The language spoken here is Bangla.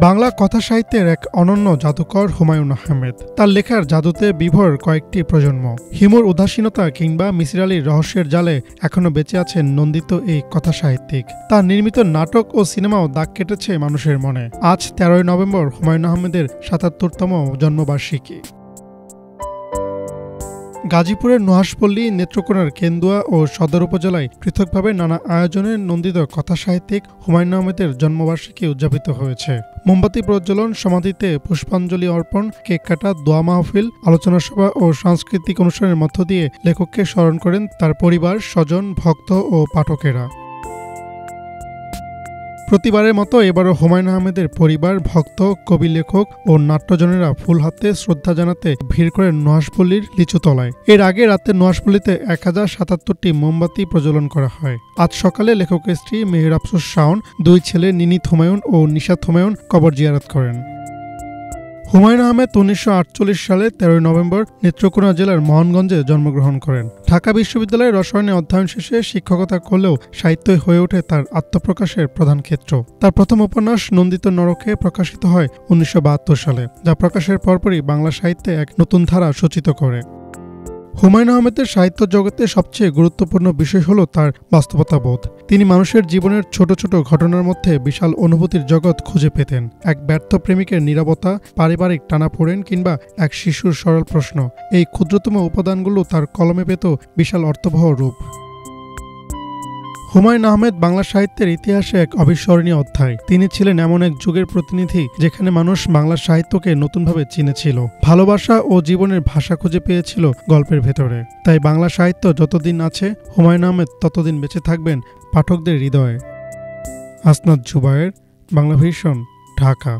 বাংলা কথা সাহিত্যের এক অনন্য জাদুকর হুমায়ূন আহমেদ। তার লেখার জাদুতে বিভোর কয়েকটি প্রজন্ম। হিমুর উদাসীনতা কিংবা মিসির আলীর রহস্যের জালে এখনো বেঁচে আছেন নন্দিত এই কথা সাহিত্যিক। তার নির্মিত নাটক ও সিনেমাও দাগ কেটেছে মানুষের মনে। আজ 13ই নভেম্বর হুমায়ূন আহমেদের ৭৭তম জন্মবার্ষিকী। গাজীপুরের নুহাশপল্লী, নেত্রকোনার কেন্দুয়া ও সদর উপজেলায় পৃথকভাবে নানা আয়োজনে নন্দিত কথা সাহিত্যিক হুমায়ূন আহমেদের জন্মবার্ষিকী উদযাপিত হয়েছে। মোমবাতি প্রজ্বলন, সমাধিতে পুষ্পাঞ্জলি অর্পণ, কেক কাটা, দোয়া মাহফিল, আলোচনা সভা ও সাংস্কৃতিক অনুষ্ঠানের মধ্য দিয়ে লেখককে স্মরণ করেন তার পরিবার, স্বজন, ভক্ত ও পাঠকেরা। প্রতিবারের মতো এবারও হুমায়ূন আহমেদের পরিবার, ভক্ত, কবি, লেখক ও নাট্যজনেরা ফুল হাতে শ্রদ্ধা জানাতে ভিড় করেন নুহাশপল্লীর লিচুতলায়। এর আগে রাতে নুহাশপল্লীতে ১০৭৭টি মোমবাতি প্রজ্বলন করা হয়। আজ সকালে লেখকের স্ত্রী মেহের আফরোজ শাওন, দুই ছেলে নিনিত হুমায়ূন ও নিশাত হুমায়ূন কবর জিয়ারত করেন। হুমায়ূন আহমেদ ১৯৪৮ সালে ১৩ই নভেম্বর নেত্রকোনা জেলার মোহনগঞ্জে জন্মগ্রহণ করেন। ঢাকা বিশ্ববিদ্যালয়ে রসায়নে অধ্যয়ন শেষে শিক্ষকতা করলেও সাহিত্যই হয়ে ওঠে তার আত্মপ্রকাশের প্রধান ক্ষেত্র। তার প্রথম উপন্যাস নন্দিত নরকে প্রকাশিত হয় ১৯৭২ সালে, যা প্রকাশের পরপরই বাংলা সাহিত্যে এক নতুন ধারা সূচিত করে। হুমায়ূন আহমেদের সাহিত্য জগতে সবচেয়ে গুরুত্বপূর্ণ বিষয় হল তার বাস্তবতাবোধ। তিনি মানুষের জীবনের ছোট ছোট ঘটনার মধ্যে বিশাল অনুভূতির জগৎ খুঁজে পেতেন। এক ব্যর্থ প্রেমিকের নীরবতা, পারিবারিক টানাপোড়েন কিংবা এক শিশুর সরল প্রশ্ন, এই ক্ষুদ্রতম উপাদানগুলো তার কলমে পেত বিশাল অর্থবহ রূপ। হুমায়ূন আহমেদ বাংলা সাহিত্যের ইতিহাসে এক অবিস্মরণীয় অধ্যায়। তিনি ছিলেন এমন এক যুগের প্রতিনিধি যেখানে মানুষ বাংলা সাহিত্যকে নতুনভাবে চিনেছিল, ভালোবাসা ও জীবনের ভাষা খুঁজে পেয়েছিল গল্পের ভেতরে। তাই বাংলা সাহিত্য যতদিন আছে, হুমায়ূন আহমেদ ততদিন বেঁচে থাকবেন পাঠকদের হৃদয়ে। আসনাদ জুবায়ের, বাংলাভিশন, ঢাকা।